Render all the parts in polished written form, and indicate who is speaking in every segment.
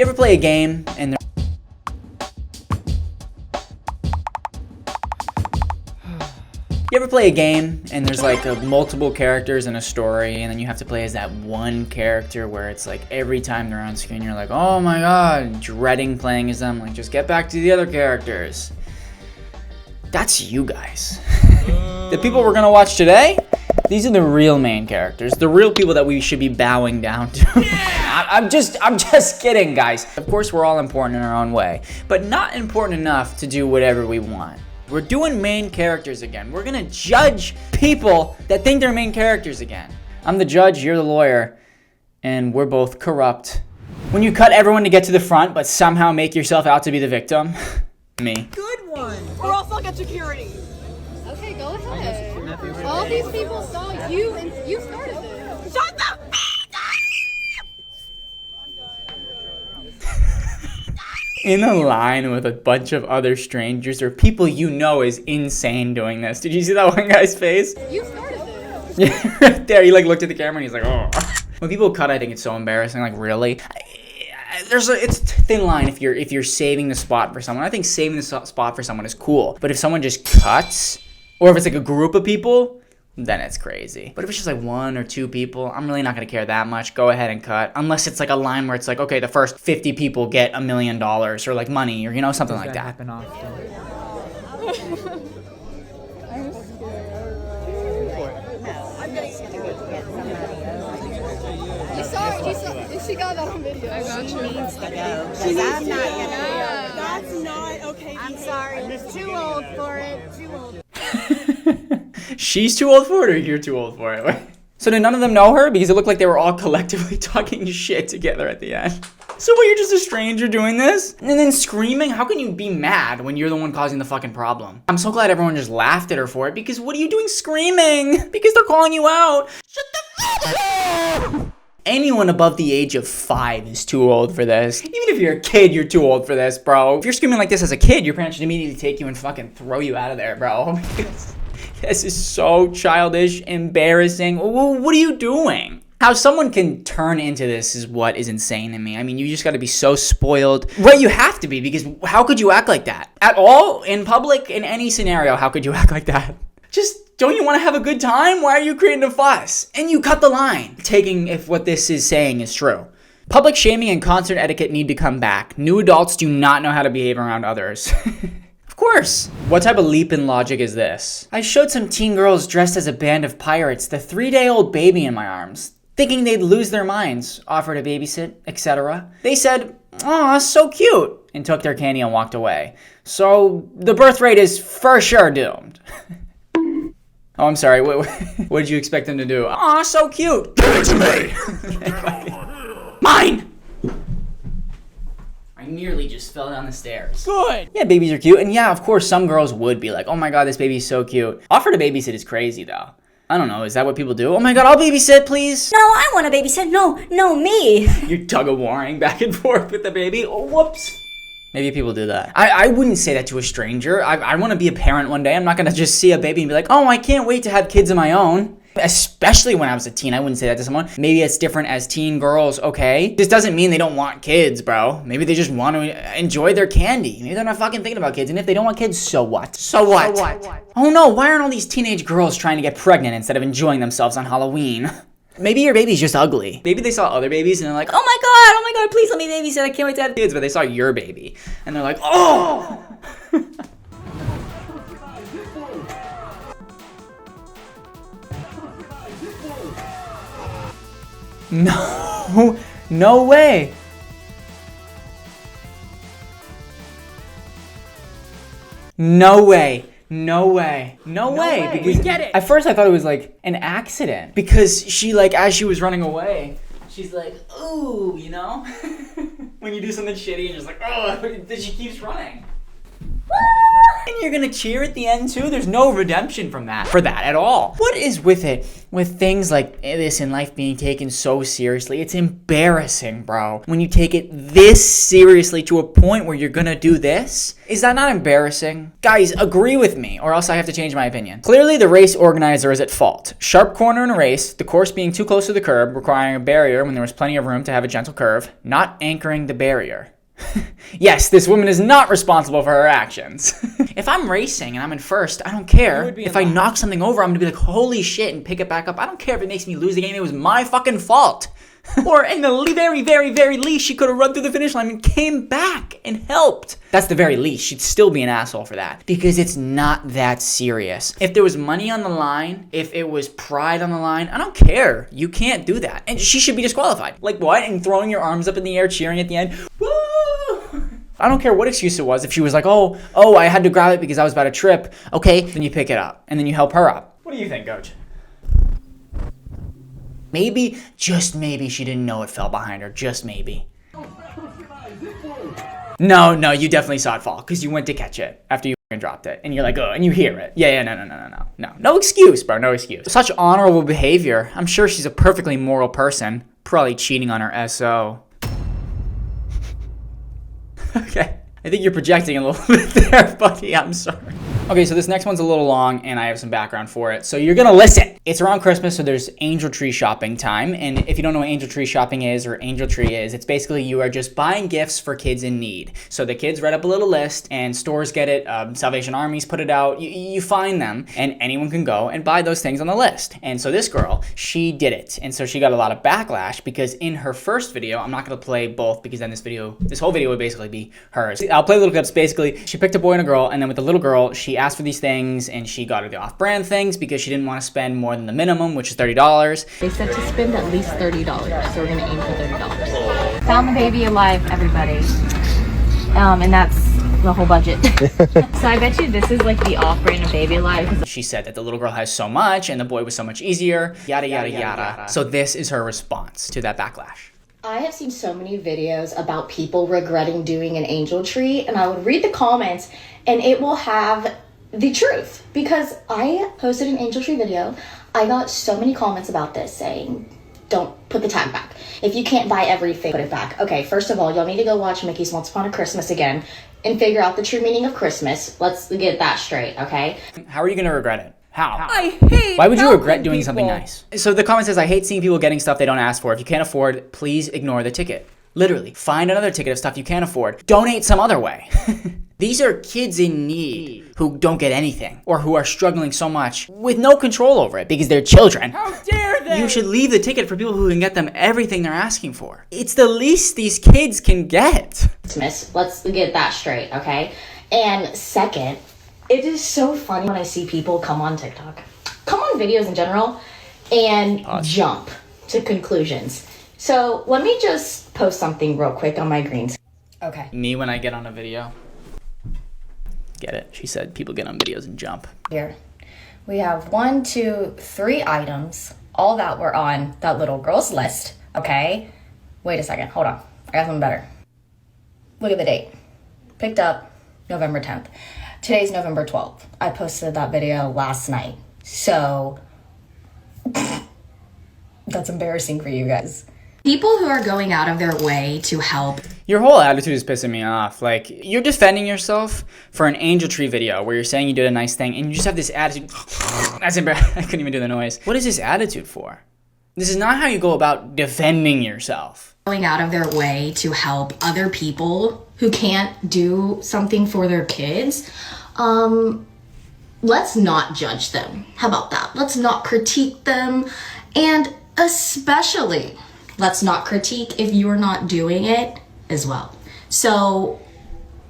Speaker 1: You ever play a game and there's like multiple characters in a story, and then you have to play as that one character where it's like every time they're on screen you're like, oh my god, dreading playing as them, like just get back to the other characters. That's you guys. The people we're gonna watch today, these are the real main characters, the real people that we should be bowing down to. Yeah! I'm just kidding, guys. Of course, we're all important in our own way, but not important enough to do whatever we want. We're doing main characters again. We're gonna judge people that think they're main characters again. I'm the judge, you're the lawyer, and we're both corrupt. When you cut everyone to get to the front, but somehow make yourself out to be the victim, me.
Speaker 2: Good one. Or else I'll get security.
Speaker 3: Okay, go ahead. All these people saw you, and you started this.
Speaker 2: Shut the f***
Speaker 1: In a line with a bunch of other strangers or people you know is insane doing this. Did you see that one guy's face?
Speaker 3: You started this.
Speaker 1: Yeah, right there. He like looked at the camera and he's like, oh. When people cut, I think it's so embarrassing. Like, really? It's a thin line if you're saving the spot for someone. I think saving the spot for someone is cool. But if someone just cuts, or if it's like a group of people, then it's crazy. But if it's just like one or two people, I'm really not gonna care that much. Go ahead and cut. Unless it's like a line where it's like, okay, the first 50 people get $1 million or like money or, you know, something like that.
Speaker 4: Happen often.
Speaker 3: She got that on video. I got you.
Speaker 5: She needs to go.
Speaker 2: She needs
Speaker 5: I'm
Speaker 2: to
Speaker 5: not
Speaker 2: go.
Speaker 5: gonna
Speaker 2: Yeah. That's not okay.
Speaker 5: I'm sorry. Too old for it. Too old.
Speaker 1: She's too old for it or you're too old for it? So did none of them know her? Because it looked like they were all collectively talking shit together at the end. So what, you're just a stranger doing this? And then screaming? How can you be mad when you're the one causing the fucking problem? I'm so glad everyone just laughed at her for it, because what are you doing screaming? Because they're calling you out. Shut the fuck up! Anyone above the age of 5 is too old for this. Even if you're a kid, you're too old for this, bro. If you're screaming like this as a kid, your parents should immediately take you and fucking throw you out of there, bro. This is so childish, embarrassing. What are you doing? How someone can turn into this is what is insane to me. I mean, you just gotta be so spoiled. Right, you have to be, because how could you act like that? At all? In public? In any scenario, how could you act like that? Just, don't you want to have a good time? Why are you creating a fuss? And you cut the line. Taking if what this is saying is true. Public shaming and concert etiquette need to come back. New adults do not know how to behave around others. Of course. What type of leap in logic is this? I showed some teen girls dressed as a band of pirates the 3-day-old baby in my arms, thinking they'd lose their minds, offered a babysit, etc. They said, "Aw, so cute," and took their candy and walked away. So the birth rate is for sure doomed. Oh, I'm sorry. What did you expect them to do? Aw, so cute. Give it to me. Mine. I nearly just fell down the stairs.
Speaker 2: Good.
Speaker 1: Yeah, babies are cute. And yeah, of course, some girls would be like, oh my god, this baby's so cute. Offer to babysit is crazy, though. I don't know. Is that what people do? Oh my god, I'll babysit, please.
Speaker 5: No, I want to babysit. No, me.
Speaker 1: You're tug-of-warring back and forth with the baby. Oh, whoops. Maybe people do that. I wouldn't say that to a stranger. I want to be a parent one day. I'm not going to just see a baby and be like, oh, I can't wait to have kids of my own. Especially when I was a teen, I wouldn't say that to someone. Maybe it's different as teen girls, okay? This doesn't mean they don't want kids, bro. Maybe they just want to enjoy their candy. Maybe they're not fucking thinking about kids. And if they don't want kids, so what? So what? Oh no, why aren't all these teenage girls trying to get pregnant instead of enjoying themselves on Halloween? Maybe your baby's just ugly. Maybe they saw other babies and they're like, oh my god, please let me babysit. I can't wait to have kids. But they saw your baby and they're like, oh! No way. No way. Because
Speaker 2: We get it.
Speaker 1: At first I thought it was like an accident, because she, like, as she was running away, she's like, ooh, you know? When you do something shitty and just like, oh, then she keeps running. And you're gonna cheer at the end too? There's no redemption from that, for that at all. What is with it, with things like this in life being taken so seriously? It's embarrassing, bro. When you take it this seriously to a point where you're gonna do this, is that not embarrassing? Guys, agree with me, or else I have to change my opinion. Clearly, the race organizer is at fault. Sharp corner in a race, the course being too close to the curb, requiring a barrier when there was plenty of room to have a gentle curve, not anchoring the barrier. Yes, this woman is not responsible for her actions. If I'm racing and I'm in first, I don't care. If I knock something over, I'm gonna be like, holy shit, and pick it back up. I don't care if it makes me lose the game. It was my fucking fault. Or in the very, very, very least, she could have run through the finish line and came back and helped. That's the very least. She'd still be an asshole for that. Because it's not that serious. If there was money on the line, if it was pride on the line, I don't care. You can't do that. And she should be disqualified. Like what? And throwing your arms up in the air, cheering at the end. Woo! I don't care what excuse it was. If she was like, oh, I had to grab it because I was about to trip. Okay, then you pick it up. And then you help her up. What do you think, Coach? Maybe, just maybe, she didn't know it fell behind her. Just maybe. No, you definitely saw it fall because you went to catch it after you dropped it. And you're like, oh, and you hear it. Yeah, no. No excuse, bro, no excuse. Such honorable behavior. I'm sure she's a perfectly moral person. Probably cheating on her SO. Okay. I think you're projecting a little bit there, buddy. I'm sorry. Okay, so this next one's a little long, and I have some background for it. So you're gonna listen. It's around Christmas, so there's angel tree shopping time. And if you don't know what angel tree shopping is, or angel tree is, it's basically you are just buying gifts for kids in need. So the kids write up a little list, and stores get it. Salvation Armies put it out. You find them, and anyone can go and buy those things on the list. And so this girl, she did it. And so she got a lot of backlash because in her first video, I'm not gonna play both because then this whole video would basically be hers. I'll play little clips. Basically, she picked a boy and a girl, and then with the little girl, she asked for these things, and she got her the off-brand things because she didn't want to spend more than the minimum, which is $30.
Speaker 4: They said to spend at least $30, so we're gonna aim for $30. Found the baby alive, everybody. And that's the whole budget. So I bet you this is like the off-brand of Baby Alive.
Speaker 1: She said that the little girl has so much, and the boy was so much easier, yada, yada, yada. So this is her response to that backlash.
Speaker 6: I have seen so many videos about people regretting doing an angel tree, and I would read the comments and it will have the truth because I posted an angel tree video. I got so many comments about this saying, don't put the tag back. If you can't buy everything, put it back. Okay, first of all, y'all need to go watch Mickey's Once Upon a Christmas again and figure out the true meaning of Christmas. Let's get that straight, okay?
Speaker 1: How are you gonna regret it? How?
Speaker 2: I hate
Speaker 1: Why would you regret
Speaker 2: helping
Speaker 1: doing something
Speaker 2: people.
Speaker 1: nice? So the comment says, I hate seeing people getting stuff they don't ask for. If you can't afford, please ignore the ticket. Literally, find another ticket of stuff you can't afford. Donate some other way. These are kids in need who don't get anything or who are struggling so much with no control over it because they're children.
Speaker 2: How dare they?
Speaker 1: You should leave the ticket for people who can get them everything they're asking for. It's the least these kids can get.
Speaker 6: Christmas. Let's get that straight, okay? And second, it is so funny when I see people come on TikTok, come on videos in general, and jump to conclusions. So let me just post something real quick on my greens. Okay.
Speaker 1: Me when I get on a video. Get it? She said people get on videos and jump.
Speaker 6: Here, we have 1, 2, 3 items, all that were on that little girl's list, okay? Wait a second, hold on. I got something better. Look at the date. Picked up November 10th. Today's November 12th. I posted that video last night. So, that's embarrassing for you guys. People who are going out of their way to help.
Speaker 1: Your whole attitude is pissing me off. Like, you're defending yourself for an angel tree video where you're saying you did a nice thing and you just have this attitude. That's embarrassing. I couldn't even do the noise. What is this attitude for? This is not how you go about defending yourself.
Speaker 6: Going out of their way to help other people who can't do something for their kids. Let's not judge them. How about that? Let's not critique them. And especially, let's not critique if you're not doing it as well. So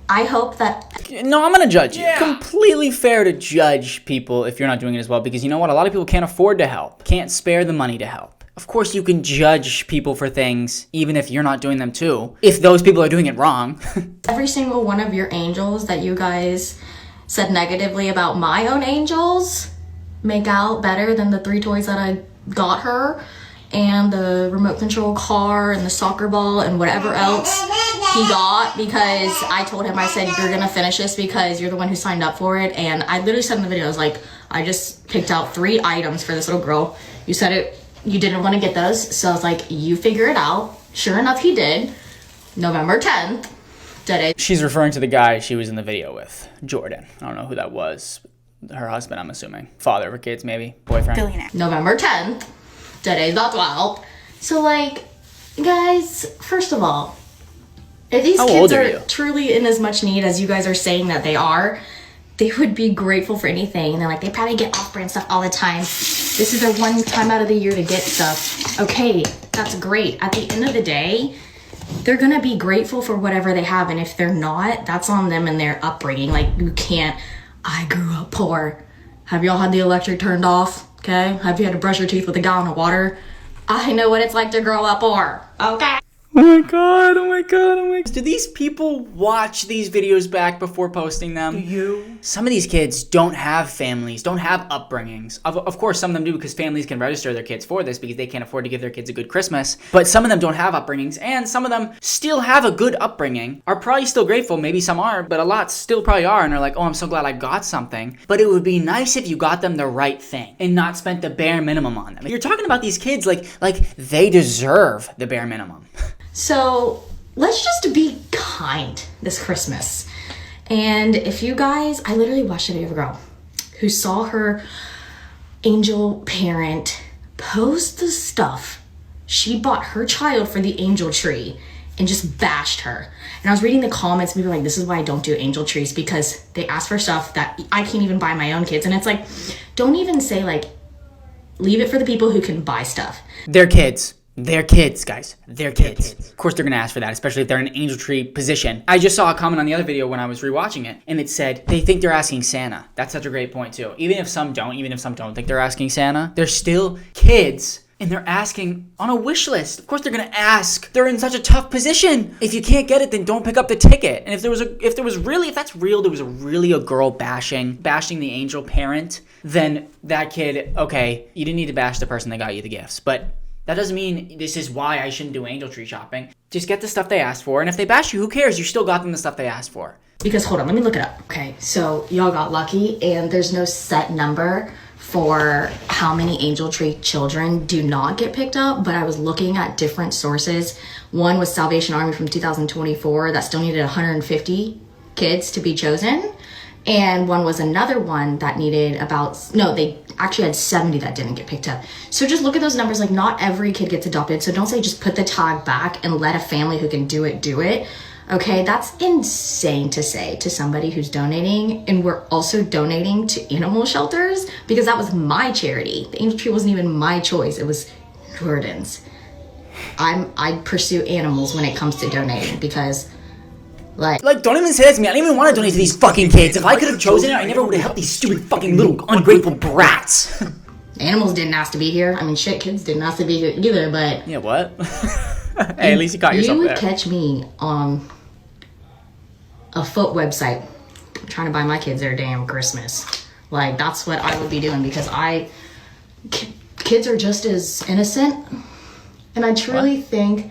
Speaker 6: I hope that...
Speaker 1: No, I'm going to judge you. Completely fair to judge people if you're not doing it as well, because you know what? A lot of people can't afford to help, can't spare the money to help. Of course, you can judge people for things, even if you're not doing them too, if those people are doing it wrong.
Speaker 6: Every single one of your angels that you guys said negatively about my own angels make out better than the 3 toys that I got her. and the remote control car and the soccer ball and whatever else he got, because I told him, I said, you're gonna finish this because you're the one who signed up for it. And I literally said in the video, I was like, I just picked out 3 items for this little girl. You said it, you didn't want to get those, so I was like, you figure it out. Sure enough, he did. November 10th, did it.
Speaker 1: She's referring to the guy she was in the video with, Jordan. I don't know who that was. Her husband, I'm assuming. Father of her kids, maybe. Boyfriend.
Speaker 5: Billionaire.
Speaker 6: November 10th, today's the 12th. So like, guys, first of all, if these
Speaker 1: How
Speaker 6: kids
Speaker 1: old are
Speaker 6: are
Speaker 1: you?
Speaker 6: truly in as much need as you guys are saying that they are, they would be grateful for anything. And they're like, they probably get off-brand stuff all the time. This is their one time out of the year to get stuff. Okay, that's great. At the end of the day, they're gonna be grateful for whatever they have. And if they're not, that's on them and their upbringing. Like, you can't, I grew up poor. Have y'all had the electric turned off? Okay, have you had to brush your teeth with a gallon of water? I know what it's like to grow up poor. Okay.
Speaker 1: Oh my god, oh my god, oh my god. Do these people watch these videos back before posting them? Do you? Some of these kids don't have families, don't have upbringings. Of course, some of them do, because families can register their kids for this because they can't afford to give their kids a good Christmas. But some of them don't have upbringings, and some of them still have a good upbringing, are probably still grateful. Maybe some are, but a lot still probably are, and are like, oh, I'm so glad I got something. But it would be nice if you got them the right thing and not spent the bare minimum on them. You're talking about these kids like they deserve the bare minimum.
Speaker 6: So let's just be kind this Christmas. And if you guys, I literally watched a video of a girl who saw her angel parent post the stuff she bought her child for the angel tree and just bashed her. And I was reading the comments, and people were like, this is why I don't do angel trees, because they ask for stuff that I can't even buy my own kids. And it's like, don't even say like, leave it for the people who can buy stuff.
Speaker 1: They're kids. They're kids, guys. They're kids. Of course they're gonna ask for that, especially if they're in an angel tree position. I just saw a comment on the other video when I was rewatching it, and it said they think they're asking Santa. That's such a great point too. Even if some don't think they're asking Santa, they're still kids, and they're asking on a wish list. Of course they're gonna ask. They're in such a tough position. If you can't get it, then don't pick up the ticket. And if that's real, there was a girl bashing the angel parent, then that kid, okay, you didn't need to bash the person that got you the gifts, but that doesn't mean this is why I shouldn't do angel tree shopping. Just get the stuff they asked for, and if they bash you, who cares? You still got them the stuff they asked for.
Speaker 6: Because, hold on, let me look it up. Okay, so y'all got lucky, and there's no set number for how many angel tree children do not get picked up, but I was looking at different sources. One was Salvation Army from 2024 that still needed 150 kids to be chosen. And one was another one that needed they actually had 70 that didn't get picked up. So just look at those numbers. Like, not every kid gets adopted. So don't say just put the tag back and let a family who can do it do it. Okay, that's insane to say to somebody who's donating. And we're also donating to animal shelters because that was my charity. The angel tree wasn't even my choice. It was Jordan's. I pursue animals when it comes to donating because Like,
Speaker 1: don't even say that to me. I don't even want to donate to these fucking kids. If I could have chosen it, I never would have helped these stupid fucking little ungrateful brats.
Speaker 6: Animals didn't ask to be here. I mean, shit, kids didn't ask to be here either, but...
Speaker 1: Yeah, what? Hey, at least you caught yourself there.
Speaker 6: You would catch me on a foot website trying to buy my kids their damn Christmas. Like, that's what I would be doing because kids are just as innocent. And I truly think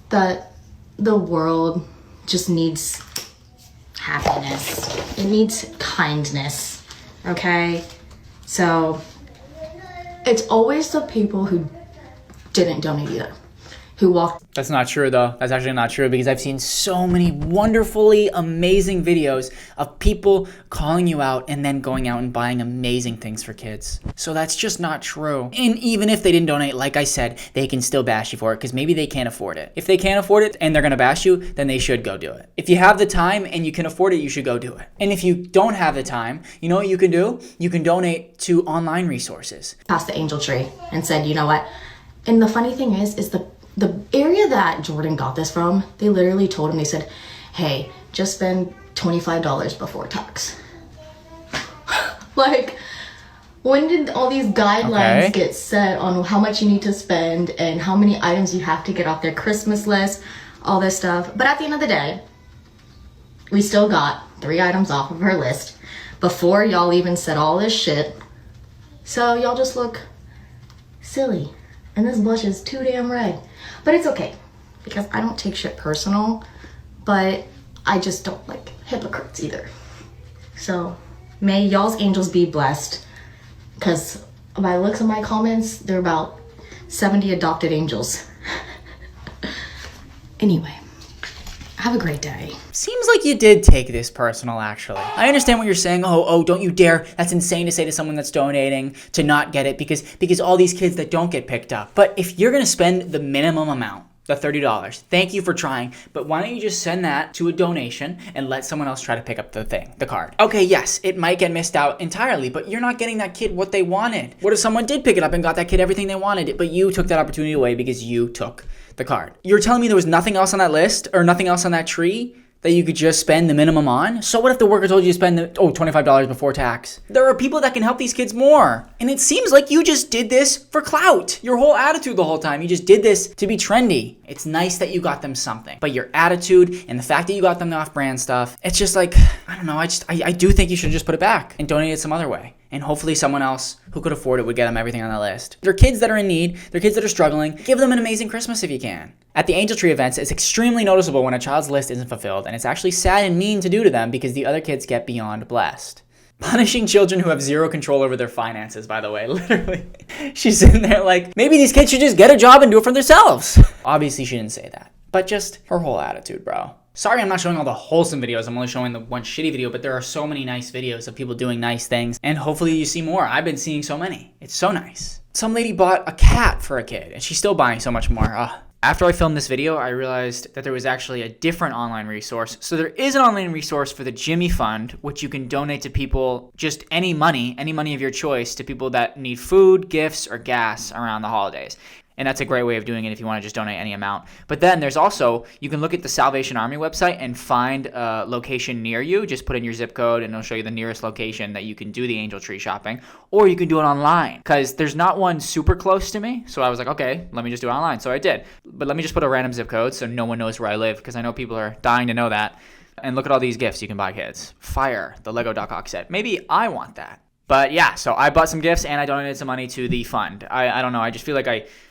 Speaker 6: that the world just needs happiness. It needs kindness, okay? So it's always the people who didn't donate either, who walked.
Speaker 1: That's not true though. That's actually not true because I've seen so many wonderfully amazing videos of people calling you out and then going out and buying amazing things for kids. So that's just not true. And even if they didn't donate, like I said, they can still bash you for it because maybe they can't afford it. If they can't afford it and they're gonna bash you, then they should go do it. If you have the time and you can afford it, you should go do it. And if you don't have the time, you know what you can do? You can donate to online resources.
Speaker 6: Past the angel tree and said, you know what? And the funny thing is the area that Jordan got this from, they literally told him, they said, hey, just spend $25 before tax. Like, when did all these guidelines get set on how much you need to spend and how many items you have to get off their Christmas list, all this stuff? But at the end of the day, we still got 3 items off of her list before y'all even said all this shit. So y'all just look silly. And this blush is too damn red. But it's okay, because I don't take shit personal, but I just don't like hypocrites either. So may y'all's angels be blessed, because by the looks of my comments, they're about 70 adopted angels. Anyway, have a great day.
Speaker 1: Seems like you did take this personal, actually. I understand what you're saying. Oh, don't you dare. That's insane to say to someone that's donating to not get it because all these kids that don't get picked up. But if you're gonna spend the minimum amount, the $30, thank you for trying, but why don't you just send that to a donation and let someone else try to pick up the card? Okay, yes, it might get missed out entirely, but you're not getting that kid what they wanted. What if someone did pick it up and got that kid everything they wanted, but you took that opportunity away because you took the card? You're telling me there was nothing else on that list or nothing else on that tree that you could just spend the minimum on? So what if the worker told you to spend $25 before tax? There are people that can help these kids more. And it seems like you just did this for clout. Your whole attitude the whole time, you just did this to be trendy. It's nice that you got them something, but your attitude and the fact that you got them the off-brand stuff, it's just like, I don't know, I do think you should just put it back and donate it some other way. And hopefully someone else who could afford it would get them everything on the list. They're kids that are in need. They're kids that are struggling. Give them an amazing Christmas if you can. At the Angel Tree events, it's extremely noticeable when a child's list isn't fulfilled, and it's actually sad and mean to do to them because the other kids get beyond blessed. Punishing children who have zero control over their finances, by the way, literally. She's sitting there like, maybe these kids should just get a job and do it for themselves. Obviously, she didn't say that, but just her whole attitude, bro. Sorry I'm not showing all the wholesome videos, I'm only showing the one shitty video, but there are so many nice videos of people doing nice things, and hopefully you see more. I've been seeing so many. It's so nice. Some lady bought a cat for a kid, and she's still buying so much more. After I filmed this video, I realized that there was actually a different online resource. So there is an online resource for the Jimmy Fund, which you can donate to people, just any money of your choice, to people that need food, gifts, or gas around the holidays. And that's a great way of doing it if you want to just donate any amount. But then there's also, you can look at the Salvation Army website and find a location near you. Just put in your zip code and it'll show you the nearest location that you can do the Angel Tree shopping. Or you can do it online, because there's not one super close to me. So I was like, okay, let me just do it online. So I did. But let me just put a random zip code so no one knows where I live, because I know people are dying to know that. And look at all these gifts you can buy kids. Fire, the Lego Doc Ock set. Maybe I want that. But yeah, so I bought some gifts and I donated some money to the fund. I don't know, I just feel like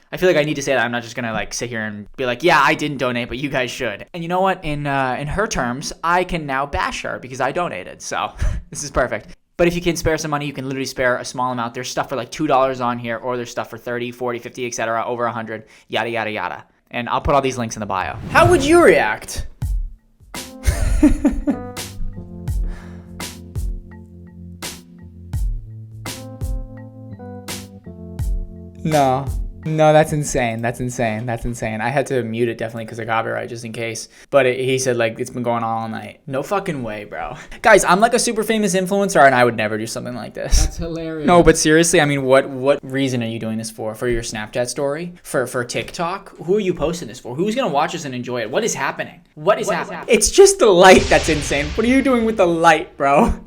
Speaker 1: I feel like I need to say that. I'm not just gonna like sit here and be like, yeah, I didn't donate, but you guys should. And you know what? In her terms, I can now bash her because I donated. So this is perfect. But if you can spare some money, you can literally spare a small amount. There's stuff for like $2 on here, or there's stuff for 30, 40, 50, etc., over 100, yada, yada, yada. And I'll put all these links in the bio. How would you react? No, that's insane. That's insane. I had to mute it definitely because of copyright, just in case. But he said like it's been going on all night. No fucking way, bro. Guys, I'm like a super famous influencer and I would never do something like this.
Speaker 7: That's hilarious.
Speaker 1: No, but seriously, I mean, what reason are you doing this for? For your Snapchat story? For TikTok? Who are you posting this for? Who's gonna watch this and enjoy it? What is happening? What is happening? It's just the light that's insane. What are you doing with the light, bro?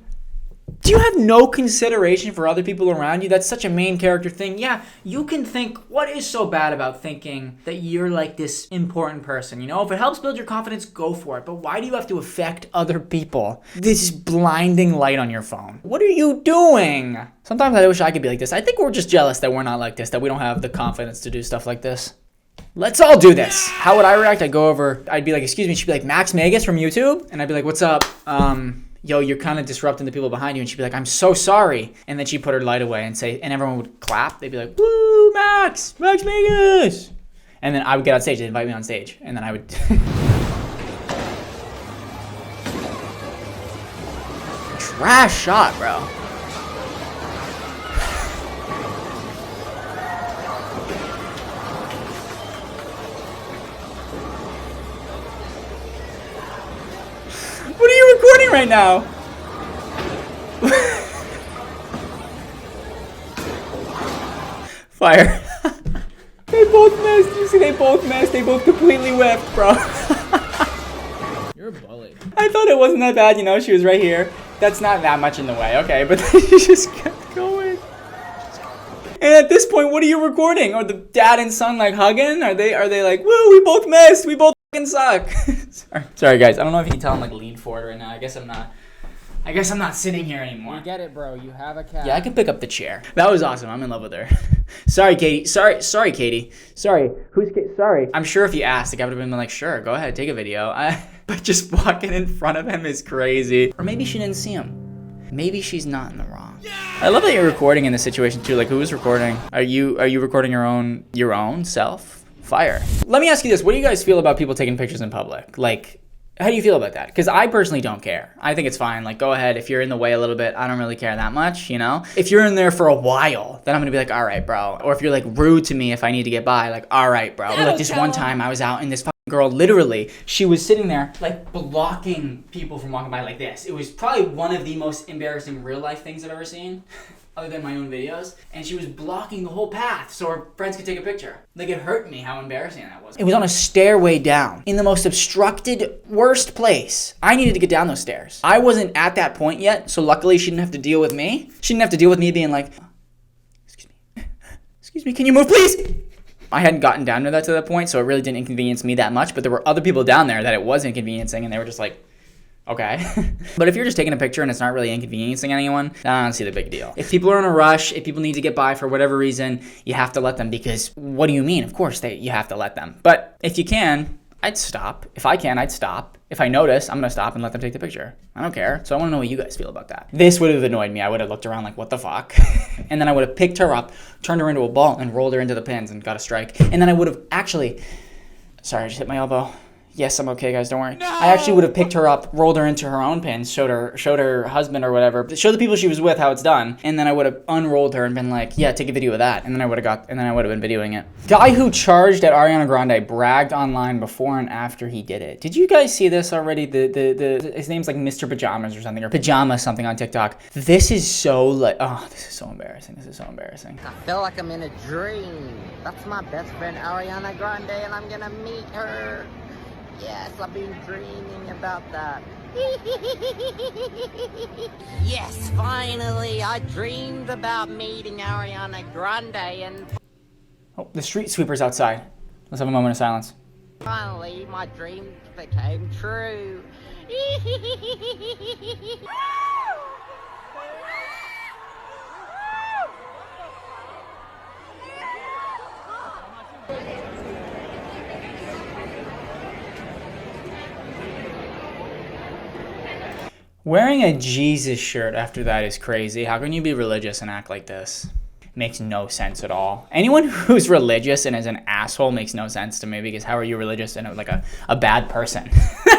Speaker 1: Do you have no consideration for other people around you? That's such a main character thing. Yeah, you can think, what is so bad about thinking that you're like this important person? You know, if it helps build your confidence, go for it. But why do you have to affect other people? This blinding light on your phone. What are you doing? Sometimes I wish I could be like this. I think we're just jealous that we're not like this, that we don't have the confidence to do stuff like this. Let's all do this. How would I react? I'd go over, I'd be like, excuse me. She'd be like, Max Megas from YouTube? And I'd be like, what's up? Yo, you're kind of disrupting the people behind you. And she'd be like, I'm so sorry. And then she'd put her light away and say, and everyone would clap. They'd be like, woo, Max Vegas. And then I would get on stage. They'd invite me on stage. And then I would... Trash shot, bro. What are you recording right now? Fire. They both missed. You see, they both missed. They both completely whiffed, bro.
Speaker 7: You're a bully.
Speaker 1: I thought it wasn't that bad, you know, she was right here. That's not that much in the way, okay, but then she just kept going. And at this point, what are you recording? Are the dad and son like hugging? Are they like, woo, we both missed. We both fucking suck. Sorry guys, I don't know if you can tell I'm like lean forward right now. I guess I'm not I guess I'm not sitting here anymore.
Speaker 7: You get it, bro. You have a cat.
Speaker 1: Yeah, I can pick up the chair. That was awesome. I'm in love with her. Sorry, Katie. Sorry, Katie. Sorry. Sorry. I'm sure if you asked, the guy would have been like, sure, go ahead, take a video. But just walking in front of him is crazy. Or maybe she didn't see him. Maybe she's not in the wrong. Yeah! I love that you're recording in this situation too. Like, who is recording? Are you recording your own self? Fire. Let me ask you this. What do you guys feel about people taking pictures in public? Like, how do you feel about that? Because I personally don't care. I think it's fine. Like, go ahead. If you're in the way a little bit, I don't really care that much, you know? If you're in there for a while, then I'm gonna be like, all right, bro. Or if you're like rude to me if I need to get by, like, all right, bro. Or like this one time I was out and this fucking girl, literally, she was sitting there like blocking people from walking by like this. It was probably one of the most embarrassing real life things I've ever seen. Other than my own videos, and she was blocking the whole path so her friends could take a picture. Like, it hurt me how embarrassing that was. It was on a stairway down in the most obstructed, worst place. I needed to get down those stairs. I wasn't at that point yet, so luckily she didn't have to deal with me. She didn't have to deal with me being like, excuse me, can you move, please? I hadn't gotten down to that point, so it really didn't inconvenience me that much, but there were other people down there that it was inconveniencing, and they were just like, okay. But if you're just taking a picture and it's not really inconveniencing anyone, I don't see the big deal. If people are in a rush, if people need to get by for whatever reason, you have to let them, because what do you mean? Of course you have to let them. But if you can, I'd stop. If I can, I'd stop. If I notice, I'm gonna stop and let them take the picture. I don't care. So I wanna know what you guys feel about that. This would have annoyed me. I would have looked around like, what the fuck? And then I would have picked her up, turned her into a ball, and rolled her into the pins and got a strike. And then I would have actually, sorry, I just hit my elbow. Yes, I'm okay, guys, don't worry. No! I actually would have picked her up, rolled her into her own pins, showed her husband or whatever, showed the people she was with how it's done, and then I would have unrolled her and been like, yeah, take a video of that, and then I would have been videoing it. Guy who charged at Ariana Grande bragged online before and after he did it. Did you guys see this already? His name's like Mr. Pajamas or something, or Pajama something on TikTok. This is so like, oh, this is so embarrassing. This is so embarrassing.
Speaker 8: I feel like I'm in a dream. That's my best friend Ariana Grande, and I'm gonna meet her. Yes, I've been dreaming about that. Yes, finally, I dreamed about meeting Ariana Grande, and
Speaker 1: oh, the street sweeper's outside. Let's have a moment of silence.
Speaker 8: finally, my dreams became true.
Speaker 1: Wearing a Jesus shirt after that is crazy. How can you be religious and act like this? Makes no sense at all. Anyone who's religious and is an asshole makes no sense to me, because how are you religious and like a bad person?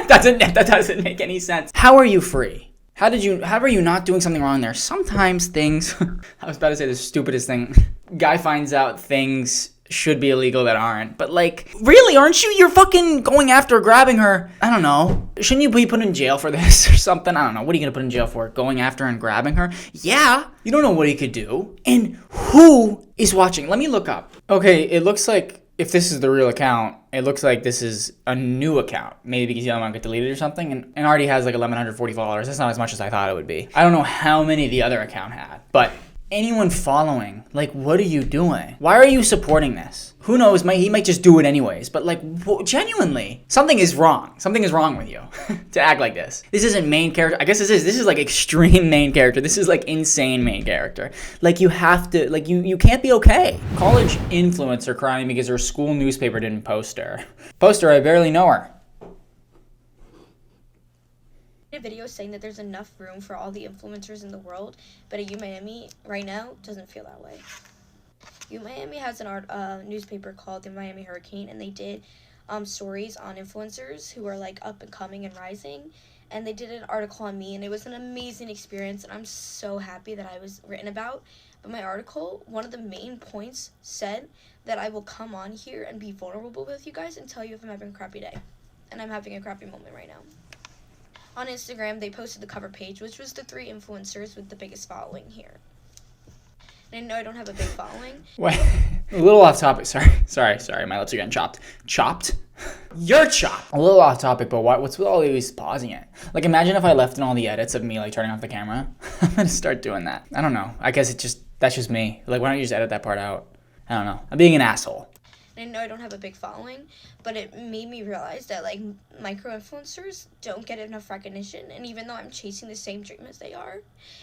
Speaker 1: that doesn't make any sense. How are you free? How are you not doing something wrong there? Sometimes things, I was about to say the stupidest thing. Guy finds out things should be illegal that aren't, but like, really, aren't you? You're fucking going after grabbing her. I don't know. Shouldn't you be put in jail for this or something? I don't know. What are you gonna put in jail for? Going after and grabbing her? Yeah. You don't know what he could do. And who is watching? Let me look up. Okay, it looks like if this is the real account, it looks like this is a new account. Maybe because the other one got deleted or something, and already has like 1,140 followers. That's not as much as I thought it would be. I don't know how many the other account had, but anyone following, like, what are you doing? Why are you supporting this? Who knows, he might just do it anyways, but like, genuinely, something is wrong. Something is wrong with you to act like this. This isn't main character. I guess this is like extreme main character. This is like insane main character. Like, you have to, like, you can't be okay. College influencer crying because her school newspaper didn't post her. Post her, I barely know her.
Speaker 9: A video saying that there's enough room for all the influencers in the world, but at Miami right now doesn't feel that way. Miami has an newspaper called the Miami Hurricane, and they did stories on influencers who are like up and coming and rising, and they did an article on me, and it was an amazing experience, and I'm so happy that I was written about. But my article, one of the main points said that I will come on here and be vulnerable with you guys and tell you if I'm having a crappy day, and I'm having a crappy moment right now. On Instagram, they posted the cover page, which was the 3 influencers with the biggest following here. And I know I don't have a big following.
Speaker 1: Wait, a little off topic. Sorry, my lips are getting chopped. Chopped? You're chopped. A little off topic, but what's with all these pausing it? Like, imagine if I left in all the edits of me, like, turning off the camera. I'm gonna start doing that. I don't know. I guess that's just me. Like, why don't you just edit that part out? I don't know. I'm being an asshole.
Speaker 9: I And I know I don't have a big following, but it made me realize that, like, micro-influencers don't get enough recognition. And even though I'm chasing the same dream as they are,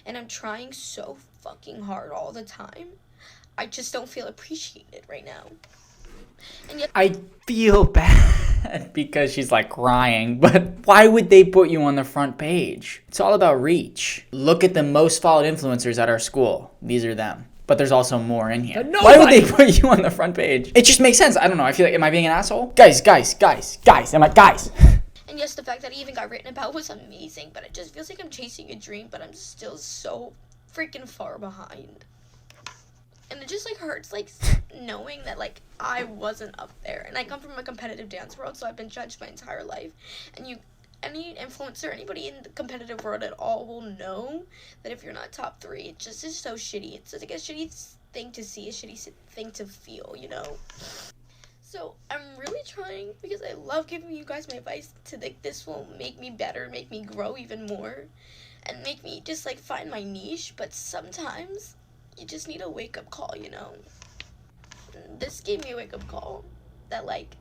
Speaker 9: and I'm trying so fucking hard all the time, I just don't feel appreciated right now. And yet
Speaker 1: I feel bad because she's like crying, but why would they put you on the front page? It's all about reach. Look at the most followed influencers at our school. These are them. But there's also more in here. Why would they put you on the front page? It just makes sense. I don't know. I feel like, am I being an asshole? Guys.
Speaker 9: And yes, the fact that I even got written about was amazing, but it just feels like I'm chasing a dream, but I'm still so freaking far behind. And it just, like, hurts, like, knowing that, like, I wasn't up there. And I come from a competitive dance world, so I've been judged my entire life. And any influencer, anybody in the competitive world at all will know that if you're not top 3, it just is so shitty. It's like a shitty thing to see, a shitty thing to feel, you know? So I'm really trying, because I love giving you guys my advice, to think this will make me better, make me grow even more, and make me just, like, find my niche. But sometimes you just need a wake-up call, you know? This gave me a wake-up call that, like,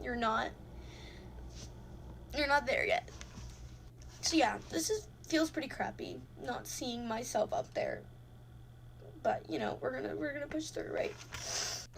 Speaker 9: you're not there yet. So yeah, feels pretty crappy, not seeing myself up there. But, you know, we're gonna push through, right?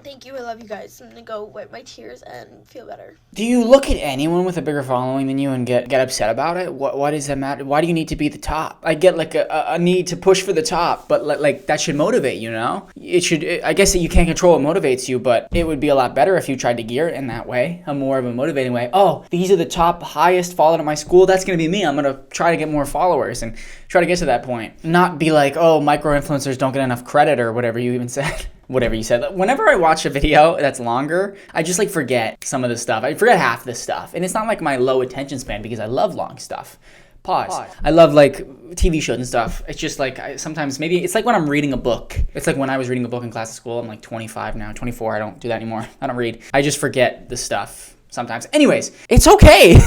Speaker 9: Thank you, I love you guys. I'm gonna go wipe my tears and feel better.
Speaker 1: Do you look at anyone with a bigger following than you and get upset about it? Why does that matter? Why do you need to be the top? I get like a need to push for the top, but like that should motivate, you know? I guess that you can't control what motivates you, but it would be a lot better if you tried to gear it in that way, a more of a motivating way. Oh, these are the top highest followed at my school. That's gonna be me. I'm gonna try to get more followers and try to get to that point. Not be like, oh, micro-influencers don't get enough credit or whatever you even said. Whatever you said. Whenever I watch a video that's longer, I just like forget some of the stuff. I forget half the stuff. And it's not like my low attention span because I love long stuff. Pause. I love like TV shows and stuff. It's just like sometimes maybe it's like when I'm reading a book. It's like when I was reading a book in class at school. I'm like 25 now, 24. I don't do that anymore. I don't read. I just forget the stuff sometimes. Anyways, it's okay.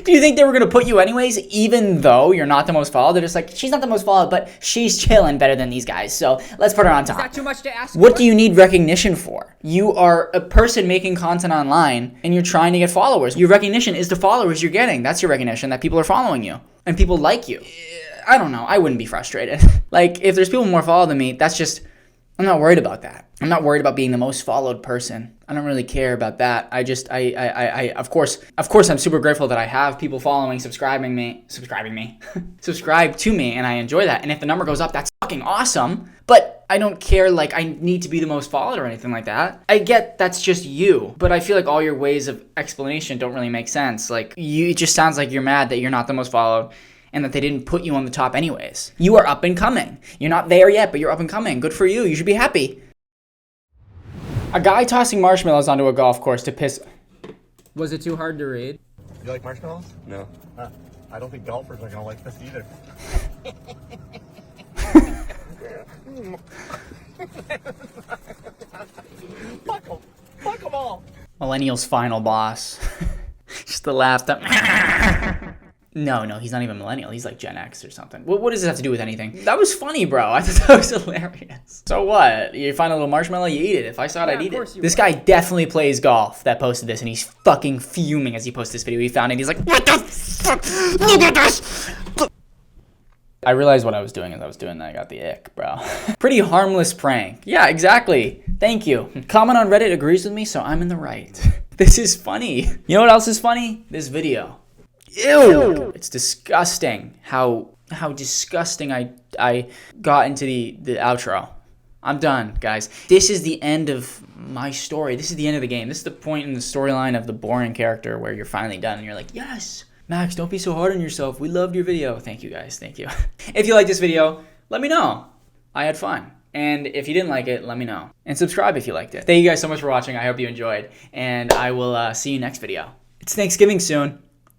Speaker 1: Do you think they were going to put you anyways, even though you're not the most followed? They're just like, she's not the most followed, but she's chilling better than these guys, so let's put her on top.
Speaker 7: Is that too much to ask
Speaker 1: What
Speaker 7: for?
Speaker 1: do you need recognition for? You are a person making content online, and you're trying to get followers. Your recognition is the followers you're getting. That's your recognition, that people are following you, and people like you. I don't know. I wouldn't be frustrated. Like, if there's people more followed than me, that's just... I'm not worried about that. I'm not worried about being the most followed person. I don't really care about that. Of course, I'm super grateful that I have people following, subscribe to me, and I enjoy that. And if the number goes up, that's fucking awesome. But I don't care, like, I need to be the most followed or anything like that. I get that's just you, but I feel like all your ways of explanation don't really make sense. Like, it just sounds like you're mad that you're not the most followed, and that they didn't put you on the top anyways. You are up and coming. You're not there yet, but you're up and coming. Good for you. You should be happy. A guy tossing marshmallows onto a golf course to piss...
Speaker 7: Was it too hard to read?
Speaker 10: You like marshmallows? No. I don't think golfers are gonna like this either. Fuck them all.
Speaker 1: Millennial's final boss. Just the laugh that... No, he's not even millennial. He's like Gen X or something. What does this have to do with anything? That was funny, bro. I thought that was hilarious. So what? You find a little marshmallow, you eat it. If I saw it, I'd eat it. This guy definitely plays golf that posted this, and he's fucking fuming as he posts this video. He found it, he's like, what the fuck? Look at this! I realized what I was doing as I was doing that. I got the ick, bro. Pretty harmless prank. Yeah, exactly. Thank you. Comment on Reddit agrees with me, so I'm in the right. This is funny. You know what else is funny? This video. Ew! It's disgusting how disgusting I got into the outro. I'm done, guys. This is the end of my story. This is the end of the game. This is the point in the storyline of the boring character where you're finally done and you're like, yes, Max, don't be so hard on yourself. We loved your video. Thank you, guys. Thank you. If you like this video, let me know. I had fun. And if you didn't like it, let me know. And subscribe if you liked it. Thank you guys so much for watching. I hope you enjoyed. And I will see you next video. It's Thanksgiving soon.